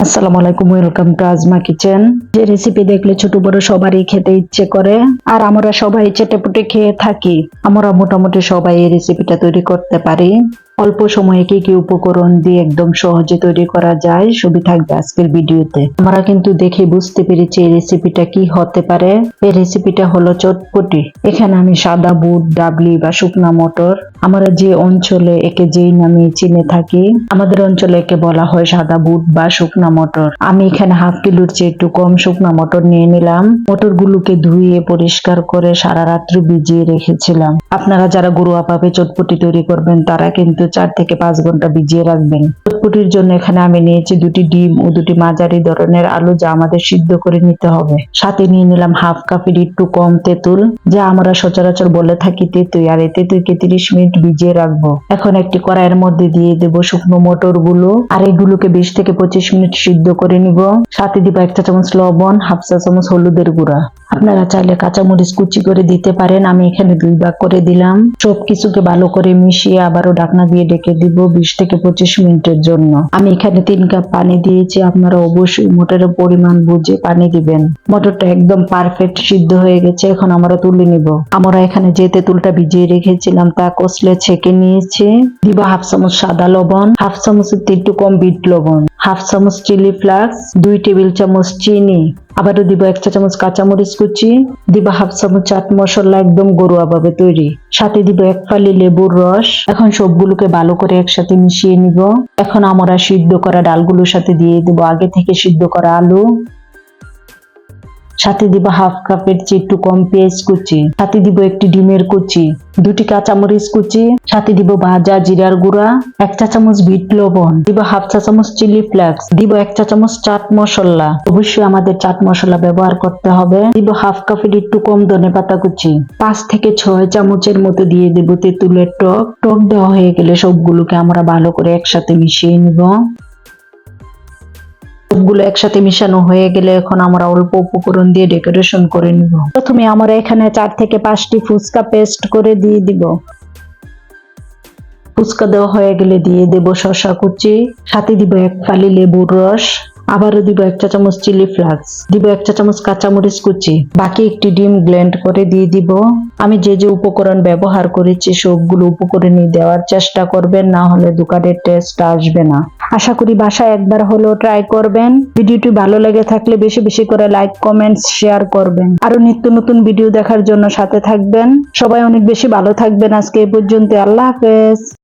আসসালামু আলাইকুম, welcome to asthma kitchen. যে রেসিপি দেখলে ছোট বড় সবারই খেতে ইচ্ছে করে, আর আমরা সবাই চেটেপুটে খেয়ে থাকি। আমরা মোটামুটি সবাই এই রেসিপিটা তৈরি করতে পারি। অল্প সময়ে কি কি উপকরণ দিয়ে একদম সহজে তৈরি করা যায় সবই থাকবে আজকের ভিডিওতে। আমরা কিন্তু দেখে বুঝতে পেরেছি এই রেসিপিটা কি হতে পারে। এই রেসিপিটা হলো চটপটি। এখানে আমি সাদা বুট, ডাবলি বা শুকনা মটর, আমরা যে অঞ্চলে একে যেই নামে চিনে থাকি, আমাদের অঞ্চলে একে বলা হয় সাদা বুট বা শুকনা মটর। আমি এখানে হাফ কিলোর চেয়ে একটু কম শুকনা মটর নিয়ে নিলাম। মটরগুলোকে ধুয়ে পরিষ্কার করে সারা রাত্রি ভিজিয়ে রেখেছিলাম। আপনারা যারা ঘরোয়া ভাবে চটপটি তৈরি করবেন তারা কিন্তু 4 থেকে 5 ঘন্টা ভিজিয়ে রাখবেন। চটপটির জন্য এখানে আমি নিয়েছি 2টি ডিম ও 2টি মাঝারি ধরনের আলু, যা আমাদের সিদ্ধ করে নিতে হবে। সাথে নিয়ে নিলাম হাফ কাপের একটু কম তেঁতুল, যা আমরা সচরাচর বলে থাকি তেঁতুই, আর এই তেঁতুইকে 30 মিনিট ভিজিয়ে রাখবো। এখন একটি কড়াইয়ের মধ্যে দিয়ে দেব শুকনো মটর গুলো, আর এগুলোকে 20 থেকে 25 মিনিট সিদ্ধ করে নিব। সাথে দিব 1 চা চামচ লবণ, হাফ চা চামচ হলুদের গুঁড়া। আপনারা চাইলে কাঁচামরিচ কুচি করে দিতে পারেন, আমি এখানে 2 ভাগ করে দিলাম। সবকিছুকে ভালো করে মিশিয়ে আবারও ঢাকনা দিয়ে ঢেকে দিব 20 থেকে 25 মিনিটের জন্য। আমি এখানে 3 কাপ পানি দিয়েছি, আপনারা অবশ্যই মটরের পরিমাণ বুঝে পানি দিবেন। মটরটা একদম পারফেক্ট সিদ্ধ হয়ে গেছে, এখন আমরা তুলে নিব। আমরা এখানে যে তেঁতুলটা ভিজিয়ে রেখেছিলাম তা কষলে ছেঁকে নিয়েছি। দিব হাফ চামচ সাদা লবণ, হাফ চামচের একটু কম বিট লবণ, হাফ চামচ চিলি ফ্লেক্স, 2 টেবিল চামচ চিনি, আবারও দিব 1 চা চামচ কাঁচামরিচ কুচি, দিব হাফ চামচ চাট মশলা একদম ঘরোয়া ভাবে তৈরি, সাথে দিব 1 ফালি লেবুর রস। এখন সবগুলোকে ভালো করে একসাথে মিশিয়ে নিব। এখন আমরা সিদ্ধ করা ডালগুলোর সাথে দিয়ে দেব আগে থেকে সিদ্ধ করা আলু, সাথে দিব হাফ কাপের চেয়ে একটু কম পেঁয়াজ কুচি, সাথে দিব একটি ডিমের কুচি, 2টি কাঁচামরিচ কুচি, সাথে দিব ভাজা জিরার গুঁড়া, 1 চা চামচ বিট লবণ, দিব হাফ চা চামচ চিলি ফ্লেক্স, দিব 1 চা চামচ চাট মশলা, অবশ্যই আমাদের চাট মশলা ব্যবহার করতে হবে। দিব হাফ কাপের একটু কম ধনেপাতা কুচি, 5 থেকে 6 চামচের মতো দিয়ে দেব তেঁতুলের টক। টক দেওয়া হয়ে গেলে সবগুলোকে আমরা ভালো করে একসাথে মিশিয়ে নিব। সবগুলো একসাথে মিশানো হয়ে গেলে এখন আমরা অল্প উপকরণ দিয়ে ডেকোরেশন করে নিব। প্রথমে আমরা এখানে 4 থেকে 5টি ফুচকা পেস্ট করে দিয়ে দিব। ফুচকা দেওয়া হয়ে গেলে দিয়ে দেব শসা কুচি, সাথে দিব 1 ফালি লেবুর রস, আবারও দিব 1 চা চামচ চিলি ফ্লেক্স, দিব 1 চা চামচ কাঁচামরিচ কুচি, বাকি একটি ডিম ব্লেন্ড করে দিয়ে দিব। আমি যে যে উপকরণ ব্যবহার করেছি সবগুলো উপকরণই দেওয়ার চেষ্টা করবেন, না হলে দোকানের টেস্ট আসবে না। আশা করি বাসায় একবার হলেও ট্রাই করবেন। ভিডিওটি ভালো লেগে থাকলে বেশি বেশি করে লাইক, কমেন্টস, শেয়ার করবেন। আরো নিত্য নতুন ভিডিও দেখার জন্য সাথে থাকবেন। সবাই অনেক বেশি ভালো থাকবেন। আজকে এই পর্যন্ত, আল্লাহ হাফেজ।